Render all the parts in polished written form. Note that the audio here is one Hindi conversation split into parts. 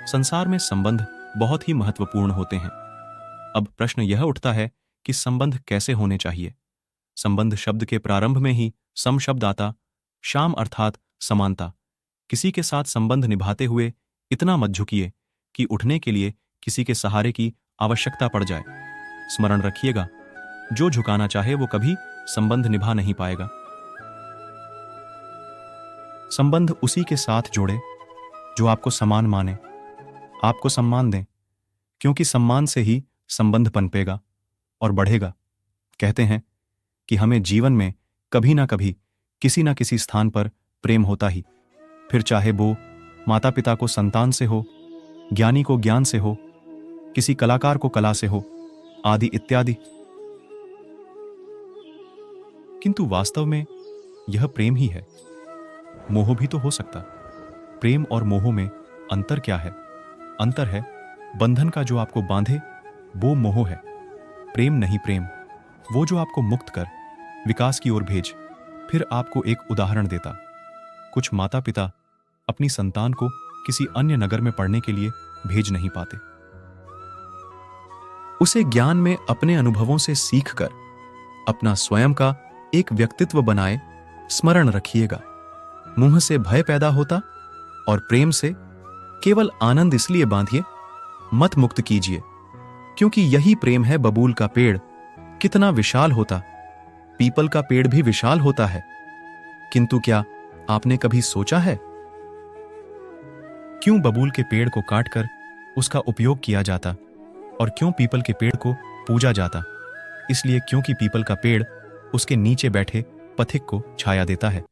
संसार में संबंध बहुत ही महत्वपूर्ण होते हैं। अब प्रश्न यह उठता है कि संबंध कैसे होने चाहिए। संबंध शब्द के प्रारंभ में ही सम शब्द आता, शाम अर्थात समानता। किसी के साथ संबंध निभाते हुए इतना मत झुकिए कि उठने के लिए किसी के सहारे की आवश्यकता पड़ जाए। स्मरण रखिएगा, जो झुकाना चाहे वो कभी संबंध निभा नहीं पाएगा। संबंध उसी के साथ जोड़े जो आपको समान माने, आपको सम्मान दें, क्योंकि सम्मान से ही संबंध पनपेगा और बढ़ेगा। कहते हैं कि हमें जीवन में कभी ना कभी किसी ना किसी स्थान पर प्रेम होता ही, फिर चाहे वो माता पिता को संतान से हो, ज्ञानी को ज्ञान से हो, किसी कलाकार को कला से हो, आदि इत्यादि। किंतु वास्तव में यह प्रेम ही है। मोह भी तो हो सकता। प्रेम और मोह में अंतर क्या है? अंतर है बंधन का जो आपको बांधे वो मोह है, प्रेम नहीं। प्रेम वो जो आपको मुक्त कर विकास की ओर भेज। फिर आपको एक उदाहरण देता। कुछ माता पिता अपनी संतान को किसी अन्य नगर में पढ़ने के लिए भेज नहीं पाते। उसे ज्ञान में अपने अनुभवों से सीखकर अपना स्वयं का एक व्यक्तित्व बनाए। स्मरण रखिएगा, मुंह से भय पैदा होता और प्रेम से केवल आनंद इसलिए बांधिए, मत मुक्त कीजिए, क्योंकि यही प्रेम है। बबूल का पेड़ कितना विशाल होता, पीपल का पेड़ भी विशाल होता है, किंतु क्या आपने कभी सोचा है क्यों बबूल के पेड़ को काटकर उसका उपयोग किया जाता और क्यों पीपल के पेड़ को पूजा जाता? इसलिए क्योंकि पीपल का पेड़ उसके नीचे बैठे पथिक को छाया देता है,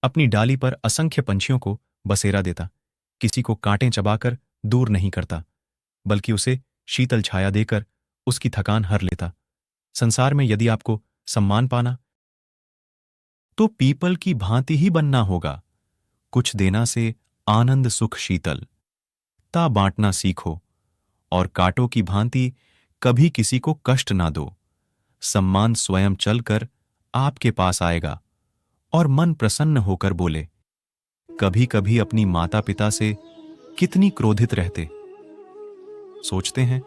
अपनी डाली पर असंख्य पंछियों को बसेरा देता, किसी को कांटे चबाकर दूर नहीं करता, बल्कि उसे शीतल छाया देकर उसकी थकान हर लेता। संसार में यदि आपको सम्मान पाना तो पीपल की भांति ही बनना होगा। कुछ देना से आनंद सुख शीतल, ता बांटना सीखो और कांटों की भांति कभी किसी को कष्ट ना दो। सम्मान स्वयं चलकर आपके पास आएगा और मन प्रसन्न होकर बोले। कभी कभी अपनी माता पिता से कितनी क्रोधित रहते, सोचते हैं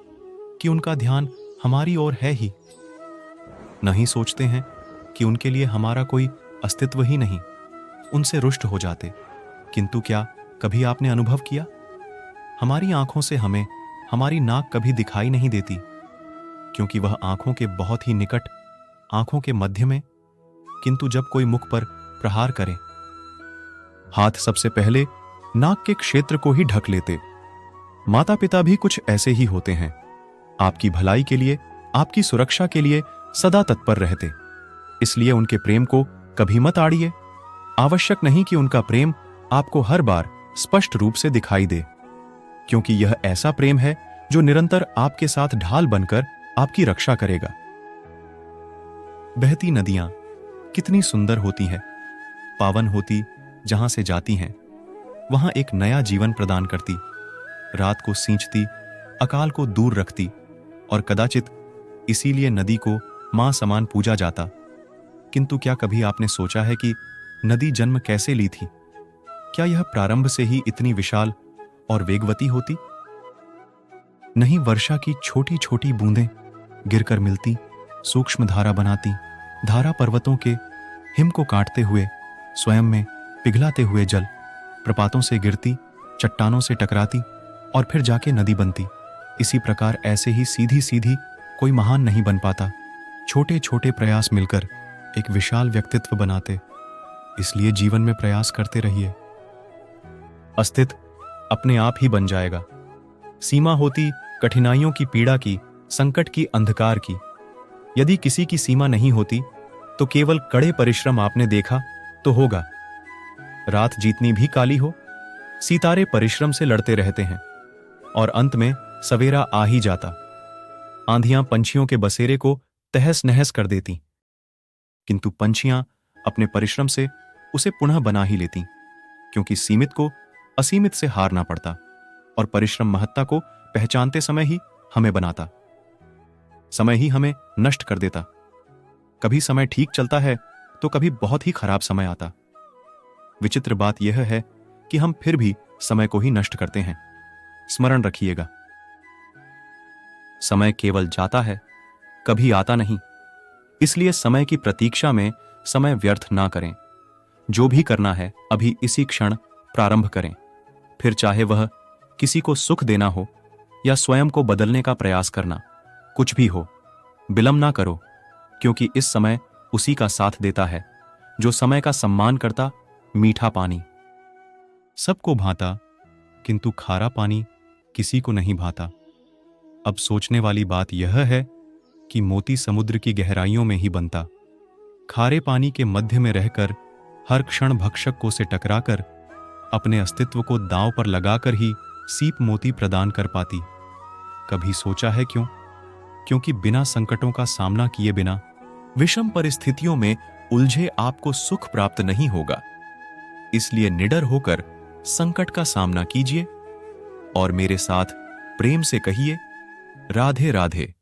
कि उनका ध्यान हमारी ओर है ही, नहीं सोचते हैं कि उनके लिए हमारा कोई अस्तित्व ही नहीं, उनसे रुष्ट हो जाते। किंतु क्या कभी आपने अनुभव किया, हमारी आंखों से हमें हमारी नाक कभी दिखाई नहीं देती, क्योंकि वह आंखों के बहुत ही निकट, आंखों के मध्य में। किंतु जब कोई मुख पर प्रहार करे, हाथ सबसे पहले नाक के क्षेत्र को ही ढक लेते। माता पिता भी कुछ ऐसे ही होते हैं, आपकी भलाई के लिए, आपकी सुरक्षा के लिए सदा तत्पर रहते। इसलिए उनके प्रेम को कभी मत आड़िए। आवश्यक नहीं कि उनका प्रेम आपको हर बार स्पष्ट रूप से दिखाई दे, क्योंकि यह ऐसा प्रेम है जो निरंतर आपके साथ ढाल बनकर आपकी रक्षा करेगा। बहती नदियां कितनी सुंदर होती हैं, पावन होती जहां से जाती हैं, वहां एक नया जीवन प्रदान करती, रात को सींचती, अकाल को दूर रखती, और कदाचित इसीलिए नदी को मां समान पूजा जाता। किंतु क्या कभी आपने सोचा है कि नदी जन्म कैसे ली थी? क्या यह प्रारंभ से ही इतनी विशाल और वेगवती होती? नहीं, वर्षा की छोटी छोटी बूंदें गिरकर मिलती, सूक्ष्म धारा बनाती, धारा पर्वतों के हिम को काटते हुए स्वयं में पिघलाते हुए जल प्रपातों से गिरती, चट्टानों से टकराती और फिर जाके नदी बनती। इसी प्रकार ऐसे ही सीधी सीधी कोई महान नहीं बन पाता। छोटे छोटे प्रयास मिलकर एक विशाल व्यक्तित्व बनाते। इसलिए जीवन में प्रयास करते रहिए, अस्तित्व अपने आप ही बन जाएगा। सीमा होती कठिनाइयों की, पीड़ा की, संकट की, अंधकार की। यदि किसी की सीमा नहीं होती तो केवल कड़े परिश्रम आपने देखा तो होगा। रात जितनी भी काली हो, सितारे परिश्रम से लड़ते रहते हैं और अंत में सवेरा आ ही जाता। आंधियां पंछियों के बसेरे को तहस नहस कर देती, किंतु पंछियां अपने परिश्रम से उसे पुनः बना ही लेती, क्योंकि सीमित को असीमित से हारना पड़ता और परिश्रम महत्ता को पहचानते समय ही हमें बनाता, समय ही हमें नष्ट कर देता। कभी समय ठीक चलता है तो कभी बहुत ही खराब समय आता। विचित्र बात यह है कि हम फिर भी समय को ही नष्ट करते हैं। स्मरण रखिएगा, समय केवल जाता है, कभी आता नहीं। इसलिए समय की प्रतीक्षा में समय व्यर्थ ना करें। जो भी करना है अभी इसी क्षण प्रारंभ करें, फिर चाहे वह किसी को सुख देना हो या स्वयं को बदलने का प्रयास करना, कुछ भी हो, विलंब ना करो, क्योंकि इस समय उसी का साथ देता है जो समय का सम्मान करता। मीठा पानी सबको भाता, किंतु खारा पानी किसी को नहीं भाता। अब सोचने वाली बात यह है कि मोती समुद्र की गहराइयों में ही बनता। खारे पानी के मध्य में रहकर हर क्षण भक्षक से टकराकर अपने अस्तित्व को दांव पर लगाकर ही सीप मोती प्रदान कर पाती। कभी सोचा है क्यों? क्योंकि बिना संकटों का सामना किए बिना, विषम परिस्थितियों में उलझे आपको सुख प्राप्त नहीं होगा। इसलिए निडर होकर संकट का सामना कीजिए और मेरे साथ प्रेम से कहिए, राधे राधे।